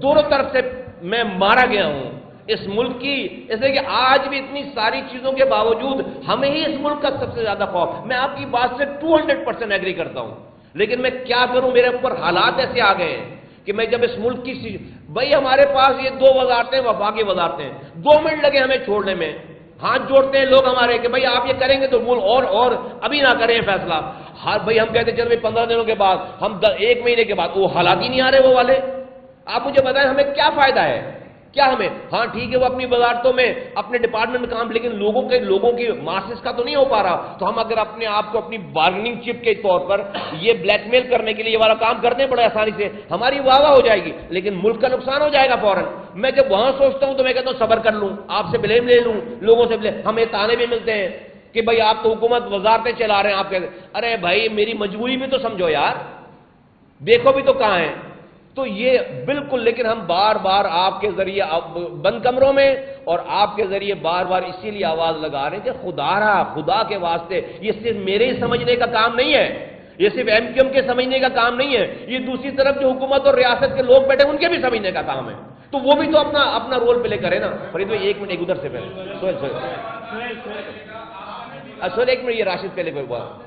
دونوں طرف سے میں مارا گیا ہوں اس ملک کی، اس لیے کہ آج بھی اتنی ساری چیزوں کے باوجود ہمیں ہی اس ملک کا سب سے زیادہ خوف۔ میں آپ کی بات سے 200% ایگری کرتا ہوں، لیکن میں کیا کروں، میرے اوپر حالات ایسے آ گئے ہیں کہ میں جب اس ملک کی بھائی ہمارے پاس یہ 2 وزارتیں وفاقی وزارتیں، 2 منٹ لگے ہمیں چھوڑنے میں، ہاتھ جوڑتے ہیں لوگ ہمارے کہ بھائی آپ یہ کریں گے تو ملک اور ابھی نہ کریں فیصلہ۔ ہاں بھائی ہم کہتے چلو 15 دنوں کے بعد، ہم 1 مہینے کے بعد، وہ حالات ہی نہیں آ رہے وہ والے۔ آپ مجھے بتائیں ہمیں کیا فائدہ ہے، کیا ہمیں، ہاں ٹھیک ہے وہ اپنی وزارتوں میں اپنے ڈپارٹمنٹ میں کام، لیکن لوگوں کی ماسس کا تو نہیں ہو پا رہا۔ تو ہم اگر اپنے آپ کو اپنی بارگننگ چپ کے طور پر یہ بلیک میل کرنے کے لیے یہ والا کام کرتے ہیں بڑے آسانی سے، ہماری واہ واہ ہو جائے گی، لیکن ملک کا نقصان ہو جائے گا فوراً۔ میں جب وہاں سوچتا ہوں تو میں کہتا ہوں صبر کر لوں، آپ سے بلیم لے لوں، لوگوں سے بلیم، ہمیں تانے بھی ملتے ہیں کہ بھائی آپ تو حکومت وزارتیں چلا رہے ہیں، آپ کہتے ہیں ارے بھائی میری مجبوری بھی تو سمجھو یار، دیکھو بھی تو کہاں ہے۔ تو یہ بالکل، لیکن ہم بار بار آپ کے ذریعے بند کمروں میں اور آپ کے ذریعے بار بار اسی لیے آواز لگا رہے ہیں کہ خدا کے واسطے یہ صرف میرے ہی سمجھنے کا کام نہیں ہے، یہ صرف ایم کیو ایم کے سمجھنے کا کام نہیں ہے، یہ دوسری طرف جو حکومت اور ریاست کے لوگ بیٹھے ان کے بھی سمجھنے کا کام ہے، تو وہ بھی تو اپنا رول پلے کرے نا۔ فرید بھائی 1 منٹ، ایک ادھر سے پہلے سوہیل 1 منٹ، یہ راشد پہلے کوئی بات۔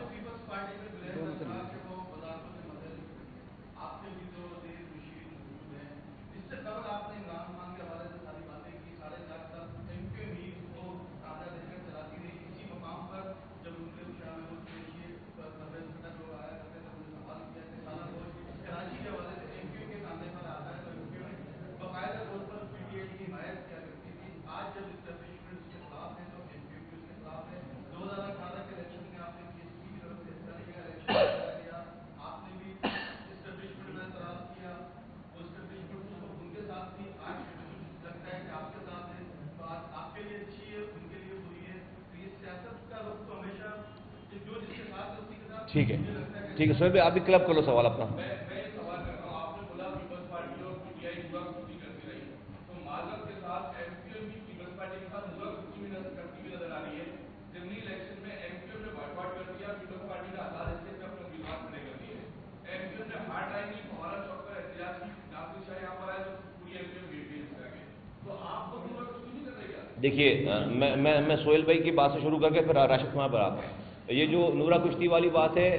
ٹھیک ہے سوہیل بھائی آپ بھی کلب کر لو سوال اپنا۔ دیکھیے میں سوہیل بھائی کی بات سے شروع کر کے پھر راشد خان پر آتا ہوں۔ یہ جو نورا کشتی والی بات ہے،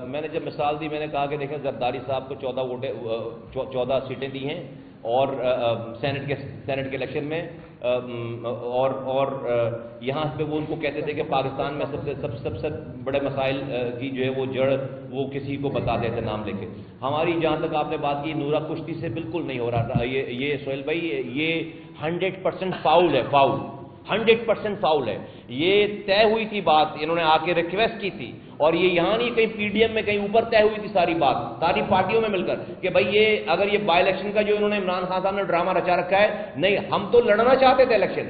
میں نے جب مثال دی، میں نے کہا کہ دیکھیں زرداری صاحب کو 14 سیٹیں دی ہیں اور سینٹ کے الیکشن میں، اور یہاں پہ وہ ان کو کہتے تھے کہ پاکستان میں سب سے بڑے مسائل کی جو ہے وہ جڑ وہ کسی کو بتا دیتے نام لے کے۔ ہماری جہاں تک آپ نے بات کی نورا کشتی سے بالکل نہیں ہو رہا تھا یہ سوہیل بھائی، یہ 100% فاؤل ہے، 100% فاؤل ہے۔ یہ طے ہوئی تھی بات، انہوں نے آ کے ریکویسٹ کی تھی، اور یہ یہاں نہیں کہیں پی ڈی ایم میں کہیں اوپر طے ہوئی تھی ساری بات، ساری پارٹیوں میں مل کر کہ بھائی یہ اگر یہ بائی الیکشن کا جو انہوں نے عمران خان صاحب نے ڈرامہ رچا رکھا ہے، نہیں ہم تو لڑنا چاہتے تھے الیکشن،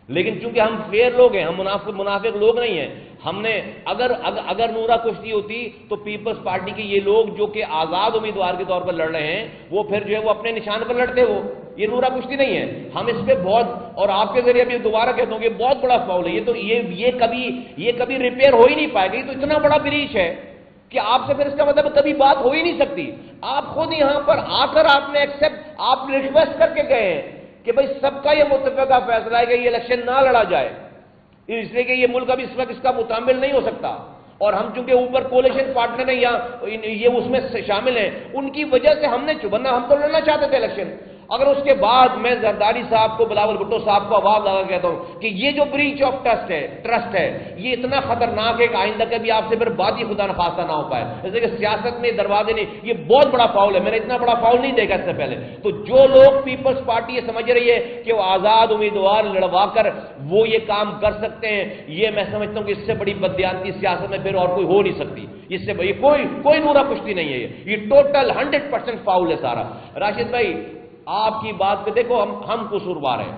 لیکن چونکہ ہم فیئر لوگ ہیں، ہم منافق لوگ نہیں ہیں، ہم نے اگر نورا کشتی ہوتی تو پیپلز پارٹی کے یہ لوگ جو کہ آزاد امیدوار کے طور پر لڑ رہے ہیں، وہ پھر جو ہے وہ اپنے نشان پر لڑتے، وہ یہ نورا کشتی نہیں ہے۔ ہم اس پہ بہت، اور آپ کے ذریعے بھی دوبارہ کہتا ہوں کہ بہت بڑا فاؤل ہے یہ، تو یہ کبھی ریپیئر ہو ہی نہیں پائے گی، تو اتنا بڑا بریچ ہے کہ آپ سے پھر اس کا مطلب کبھی بات ہو ہی نہیں سکتی۔ آپ خود یہاں پر آ کر آپ نے آپ ریکویسٹ کر کے گئے ہیں کہ بھئی سب کا یہ متفقہ فیصلہ ہے کہ یہ الیکشن نہ لڑا جائے، اس لیے کہ یہ ملک اب اس وقت اس کا متعامل نہیں ہو سکتا، اور ہم چونکہ اوپر کولیشن پارٹنر ہیں یا یہ اس میں شامل ہیں، ان کی وجہ سے ہم نے چبھنا، ہم تو لڑنا چاہتے تھے الیکشن۔ اگر اس کے بعد میں زرداری صاحب کو، بلاول بھٹو صاحب کو آواز لگا کہتا ہوں کہ یہ جو بریچ آف ٹرسٹ ہے یہ اتنا خطرناک ہے کہ آئندہ کبھی آپ سے پھر بات ہی خدا نخواستہ نہ ہو پائے، جیسے کہ سیاست میں دروازے نہیں، یہ بہت بڑا فاؤل ہے، میں نے اتنا بڑا فاؤل نہیں دیکھا اس سے پہلے۔ تو جو لوگ پیپلز پارٹی یہ سمجھ رہی ہے کہ وہ آزاد امیدوار لڑوا کر وہ یہ کام کر سکتے ہیں، یہ میں سمجھتا ہوں کہ اس سے بڑی بددیانتی سیاست میں پھر اور کوئی ہو نہیں سکتی، اس سے بڑی کوئی نورا پشتی نہیں ہے، یہ ٹوٹل 100% فاؤل ہے سارا۔ راشد بھائی آپ کی بات پہ دیکھو، ہم قصوروار ہیں،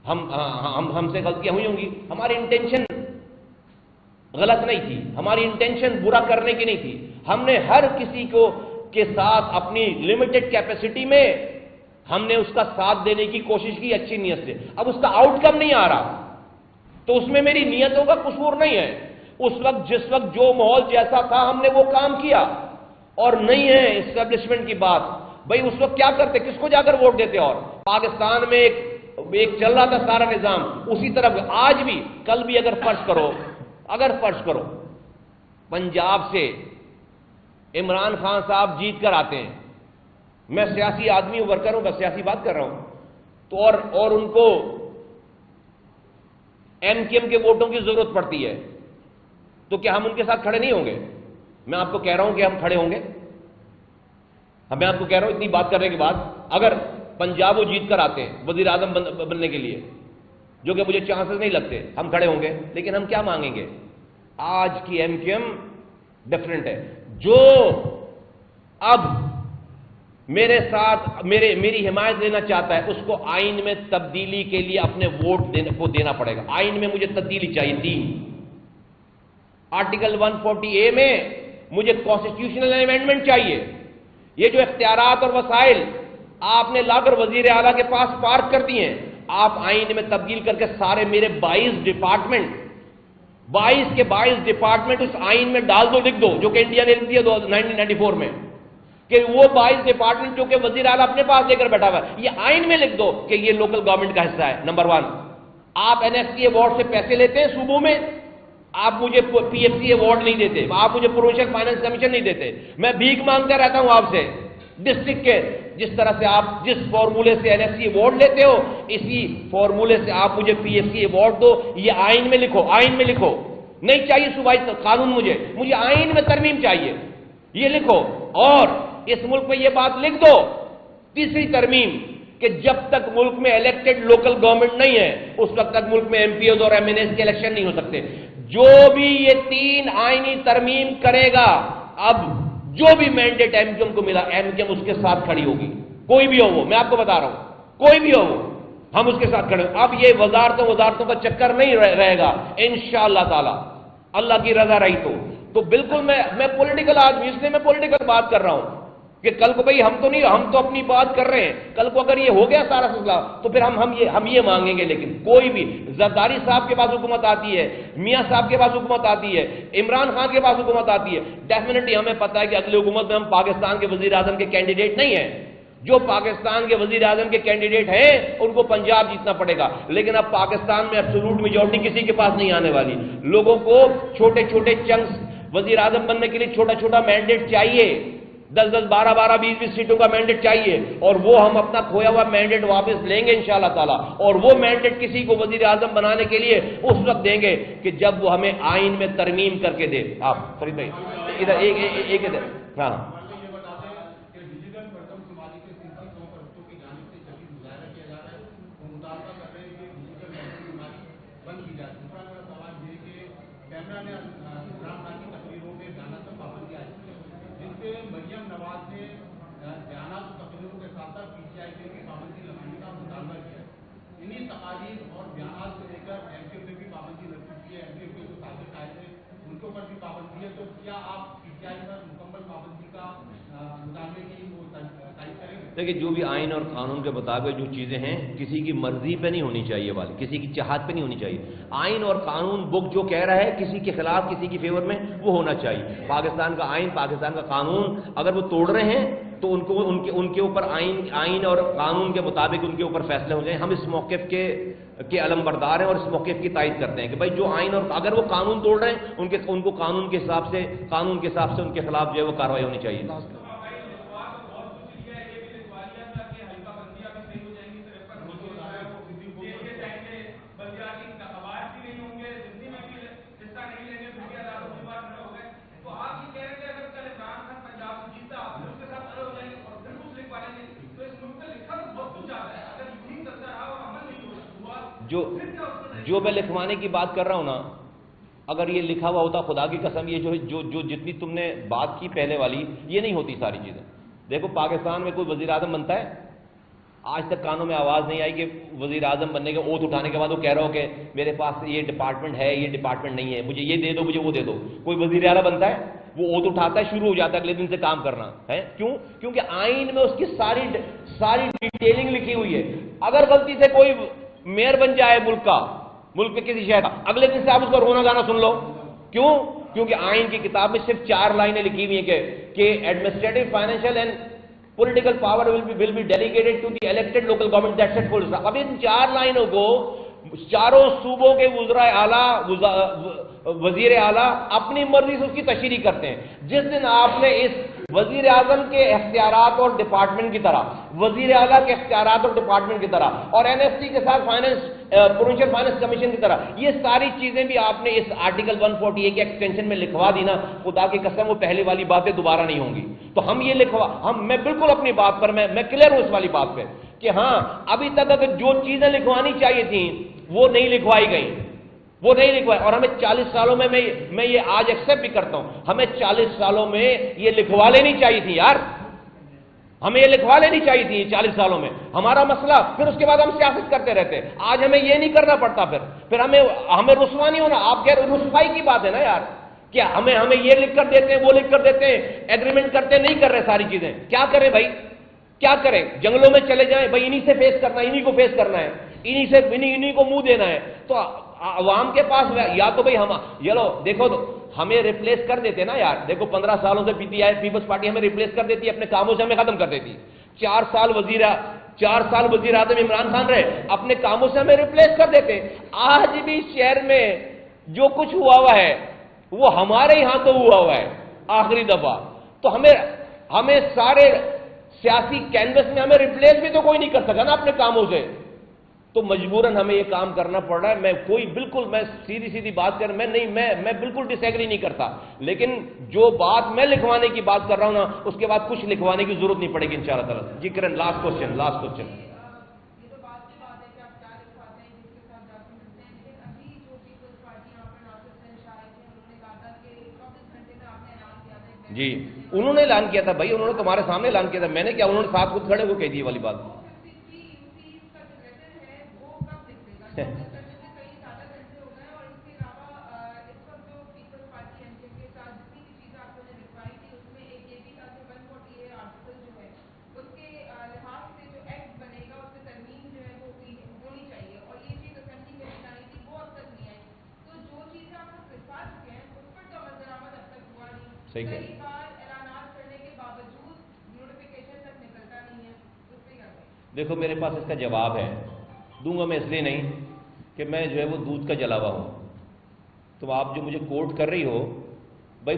ہم سے غلطیاں ہوئی ہوں گی، ہماری انٹینشن غلط نہیں تھی، ہماری انٹینشن برا کرنے کی نہیں تھی، ہم نے ہر کسی کو کے ساتھ اپنی لمیٹڈ کیپیسٹی میں ہم نے اس کا ساتھ دینے کی کوشش کی اچھی نیت سے۔ اب اس کا آؤٹ کم نہیں آ رہا تو اس میں میری نیتوں کا قصور نہیں ہے، اس وقت جس وقت جو ماحول جیسا تھا ہم نے وہ کام کیا، اور نہیں ہے اسٹیبلشمنٹ کی بات، بھائی اس وقت کیا کرتے، کس کو جا کر ووٹ دیتے، اور پاکستان میں ایک چل رہا تھا سارا نظام اسی طرف آج بھی، کل بھی اگر فرض کرو پنجاب سے عمران خان صاحب جیت کر آتے ہیں، میں سیاسی آدمی ہوں، ورکر ہوں، بس سیاسی بات کر رہا ہوں، تو اور ان کو ایم کیو ایم کے ووٹوں کی ضرورت پڑتی ہے، تو کیا ہم ان کے ساتھ کھڑے نہیں ہوں گے؟ میں آپ کو کہہ رہا ہوں کہ ہم کھڑے ہوں گے، میں آپ کو کہہ رہا ہوں اتنی بات کرنے کے بعد، اگر پنجاب وہ جیت کر آتے ہیں وزیر اعظم بننے کے لیے، جو کہ مجھے چانسز نہیں لگتے، ہم کھڑے ہوں گے، لیکن ہم کیا مانگیں گے؟ آج کی ایم کیو ایم ڈفرنٹ ہے، جو اب میرے ساتھ میری حمایت لینا چاہتا ہے اس کو آئین میں تبدیلی کے لیے اپنے ووٹ دینا پڑے گا۔ آئین میں مجھے تبدیلی چاہیے، 3 آرٹیکل 140A میں مجھے کانسٹیٹیوشنل امینڈمنٹ چاہیے۔ یہ جو اختیارات اور وسائل آپ نے لا کر وزیر اعلیٰ کے پاس پارک کر دیے ہیں، آپ آئین میں تبدیل کر کے سارے میرے 22 ڈپارٹمنٹ اس آئین میں ڈال دو، لکھ دو، جو کہ انڈیا نے لکھ دیا 1994 میں، کہ وہ 22 ڈپارٹمنٹ جو کہ وزیر اعلیٰ اپنے پاس لے کر بیٹھا ہوا ہے، یہ آئین میں لکھ دو کہ یہ لوکل گورنمنٹ کا حصہ ہے۔ نمبر 1، آپ NFC ایوارڈ سے پیسے لیتے ہیں صوبوں میں، آپ مجھے PFC ایوارڈ نہیں دیتے، آپ مجھے پروونشل فائنانس کمیشن نہیں دیتے، میں بھیک مانگتا رہتا ہوں آپ سے ڈسٹرکٹ کے، جس طرح سے آپ جس فارمولے سے NFC ایوارڈ لیتے ہو اسی فارمولے سے آپ مجھے PFC ایوارڈ دو، یہ آئین میں لکھو، آئین میں لکھو، نہیں چاہیے صوبائی قانون، مجھے آئین میں ترمیم چاہیے، یہ لکھو، اور اس ملک میں یہ بات لکھ دو، تیسری ترمیم، کہ جب تک ملک میں الیکٹڈ لوکل گورنمنٹ نہیں ہے اس وقت تک ملک میں MPOs اور MNAs کے الیکشن نہیں ہو سکتے۔ جو بھی یہ 3 آئینی ترمیم کرے گا، اب جو بھی مینڈیٹ ایم کیو ایم کو ملا، ایم کیو ایم اس کے ساتھ کھڑی ہوگی، کوئی بھی ہو وہ، میں آپ کو بتا رہا ہوں، کوئی بھی ہو وہ، ہم اس کے ساتھ کھڑے ہوں۔ اب یہ وزارتوں کا چکر نہیں رہے گا انشاءاللہ تعالی، اللہ کی رضا رہی تو بالکل میں پولیٹیکل آدمی، اس لیے میں پولیٹیکل بات کر رہا ہوں کہ کل کو بھئی ہم تو اپنی بات کر رہے ہیں، کل کو اگر یہ ہو گیا سارا سلسلہ تو پھر ہم یہ مانگیں گے، لیکن کوئی بھی زرداری صاحب کے پاس حکومت آتی ہے، میاں صاحب کے پاس حکومت آتی ہے، عمران خان کے پاس حکومت آتی ہے، ڈیفینیٹلی ہمیں پتہ ہے کہ اگلی حکومت میں ہم پاکستان کے وزیر اعظم کے کینڈیڈیٹ نہیں ہیں، جو پاکستان کے وزیر اعظم کے کینڈیڈیٹ ہیں ان کو پنجاب جیتنا پڑے گا، لیکن اب پاکستان میں ایبسولوٹ میجورٹی کسی کے پاس نہیں آنے والی، لوگوں کو چھوٹے چھوٹے چنکس وزیر اعظم بننے کے لیے چھوٹا مینڈیٹ چاہیے، 10 12 20 سیٹوں کا مینڈیٹ چاہیے، اور وہ ہم اپنا کھویا ہوا مینڈیٹ واپس لیں گے انشاءاللہ تعالی، اور وہ مینڈیٹ کسی کو وزیر اعظم بنانے کے لیے اس وقت دیں گے کہ جب وہ ہمیں آئین میں ترمیم کر کے دے۔ آپ فرید بھائی ادھر ایک ادھر، ہاں مریم نواز نے بیانات و تقریروں کے ساتھ ساتھ PTI پہ بھی پابندی لگانے کا مطالبہ کیا ہے۔ انہی تقاریر اور بیانات کو لے کر MKO پہ بھی پابندی لگ چکی ہے، MKO کے جو سابق قائد ہیں ان کے اوپر بھی پابندی ہے، تو کیا آپ PTI پر مکمل پابندی کا مطالبے کی وہ تائید کریں گے؟ دیکھیے، جو بھی آئین اور قانون کے مطابق جو چیزیں ہیں کسی کی مرضی پہ نہیں ہونی چاہیے، کسی کی چاہت پہ نہیں ہونی چاہیے۔ آئین اور قانون بک جو کہہ رہا ہے کسی کے خلاف کسی کی فیور میں وہ ہونا چاہیے۔ پاکستان کا آئین، پاکستان کا قانون اگر وہ توڑ رہے ہیں تو ان کے اوپر آئین اور قانون کے مطابق ان کے اوپر فیصلے ہو جائیں۔ ہم اس موقف کے علم بردار ہیں اور اس موقف کی تائید کرتے ہیں کہ بھائی جو آئین اور اگر وہ قانون توڑ رہے ہیں ان کو قانون کے حساب سے ان کے خلاف جو ہے وہ کارروائی ہونی چاہیے۔ جو میں لکھوانے کی بات کر رہا ہوں نا، اگر یہ لکھا ہوا ہوتا خدا کی قسم، یہ جو جتنی تم نے بات کی پہلے والی، یہ نہیں ہوتی ساری چیزیں. دیکھو پاکستان میں کوئی وزیر اعظم بنتا ہے؟ آج تک کانوں میں آواز نہیں آئی کہ وزیر اعظم بننے کے اوتھ اٹھانے کے بعد وہ کہہ رہا ہو کہ میرے پاس یہ ڈپارٹمنٹ ہے، یہ ڈپارٹمنٹ نہیں ہے، مجھے یہ دے دو، مجھے وہ دے دو. کوئی وزیر اعلیٰ بنتا ہے؟ وہ اوتھ اٹھاتا ہے، شروع ہو جاتا ہے اگلے دن سے کام کرنا ہے. کیوں؟ کیونکہ آئین میں اس کی ساری ڈیٹیلنگ لکھی ہوئی ہے. اگر غلطی سے کوئی میئر بن جائے ملک کے کسی شہر کا، اگلے دن سے آپ اس کا رونا گانا سن لو. کیوں؟ کیونکہ آئین کی کتاب میں صرف 4 لائنیں لکھی ہوئی ہیں کہ administrative, financial and political power will be delegated to the elected local government. That's it, full stop. اب ان 4 لائنوں کو چاروں صوبوں کے وزراء اعلیٰ، وزیر اعلیٰ اپنی مرضی سے اس کی تشریح کرتے ہیں. جس دن آپ نے اس وزیر اعظم کے اختیارات اور ڈپارٹمنٹ کی طرح، وزیر اعلیٰ کے اختیارات اور ڈپارٹمنٹ کی طرح، اور این ایف سی کے ساتھ پروونشل فائنانس کمیشن کی طرح یہ ساری چیزیں بھی آپ نے اس آرٹیکل 148 کے ایکسٹینشن میں لکھوا دی نا، خدا کی قسم وہ پہلے والی باتیں دوبارہ نہیں ہوں گی. تو ہم یہ میں بالکل اپنی بات پر میں کلیئر ہوں اس والی بات پہ کہ ہاں ابھی تک اگر جو چیزیں لکھوانی چاہیے تھیں وہ نہیں لکھوائی گئیں، وہ نہیں لکھوائی. اور ہمیں 40 سالوں میں یہ آج ایکسپٹ بھی کرتا ہوں، ہمیں 40 سالوں میں یہ لکھوا لینی چاہیے تھی یار، ہمیں یہ لکھوا لینی چاہیے تھی 40 سالوں میں. ہمارا مسئلہ پھر اس کے بعد ہم سیاست کرتے رہتے. آج ہمیں یہ نہیں کرنا پڑتا، پھر ہمیں رسوا نہیں ہونا. آپ کہہ رہے رسوائی کی بات ہے نا یار، کیا ہمیں یہ لکھ کر دیتے ہیں، وہ لکھ کر دیتے ہیں، ایگریمنٹ کرتے نہیں کر رہے ساری چیزیں. کیا کریں بھائی، کیا کریں؟ جنگلوں میں چلے جائیں بھائی، انہی سے فیس کرنا ہے، انہی کو فیس کرنا ہے، انہی کو منہ دینا ہے. تو عوام کے پاس یا تو بھائی لو دیکھو تو ہمیں ریپلیس کر دیتے نا یار. دیکھو 15 سالوں سے P T I Peoples Party ہمیں ریپلیس کر دیتی، اپنے کاموں سے ہمیں ختم کر دیتی. 4 سال وزیر اعظم عمران خان رہے، اپنے کاموں سے ہمیں ریپلیس کر دیتے. آج بھی شہر میں جو کچھ ہوا ہے وہ ہمارے یہاں تو ہوا ہے آخری دفعہ. تو ہمیں سارے سیاسی کینوس میں ہمیں ریپلیس بھی تو کوئی نہیں کر سکا نا اپنے کاموں سے. تو مجبوراً ہمیں یہ کام کرنا پڑ رہا ہے. میں سیدھی بات کر، میں بالکل ڈس ایگری نہیں کرتا، لیکن جو بات میں لکھوانے کی بات کر رہا ہوں نا، اس کے بعد کچھ لکھوانے کی ضرورت نہیں پڑے گی انشاءاللہ تعالی. جی کرن، لاسٹ کوسچن. جی انہوں نے اعلان کیا تھا بھائی، انہوں نے تمہارے سامنے اعلان کیا تھا. میں نے کیا، انہوں نے ساتھ خود کھڑے کو کہہ دی والی بات. صحیح ہے. دیکھو میرے پاس اس کا جواب ہے، دوں گا میں اس لیے نہیں کہ میں جو ہے وہ دودھ کا جلا ہوا ہوں. تو آپ جو مجھے کوٹ کر رہی ہو بھائی،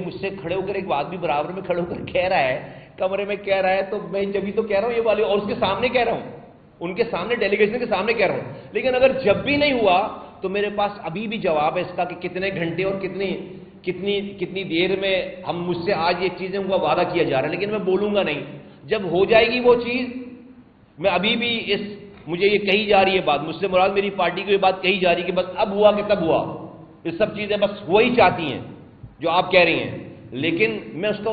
مجھ سے کھڑے ہو کر ایک آدمی برابر میں کھڑے ہو کر کہہ رہا ہے، کمرے میں کہہ رہا ہے، تو میں جبھی تو کہہ رہا ہوں یہ والی، اور اس کے سامنے کہہ رہا ہوں، ان کے سامنے، ڈیلیگیشن کے سامنے کہہ رہا ہوں. لیکن اگر جب بھی نہیں ہوا تو میرے پاس ابھی بھی جواب ہے اس کا کہ کتنے گھنٹے اور کتنی دیر میں ہم مجھ سے آج یہ چیزیں کا وعدہ کیا جا رہا ہے. لیکن میں بولوں گا نہیں. جب ہو جائے گی وہ چیز، میں ابھی بھی مجھے یہ کہی جا رہی ہے بات، مجھ سے مراد میری پارٹی کو یہ بات کہی جا رہی ہے کہ بس اب ہوا کہ تب ہوا. یہ سب چیزیں بس وہی چاہتی ہیں جو آپ کہہ رہی ہیں، لیکن میں اس کا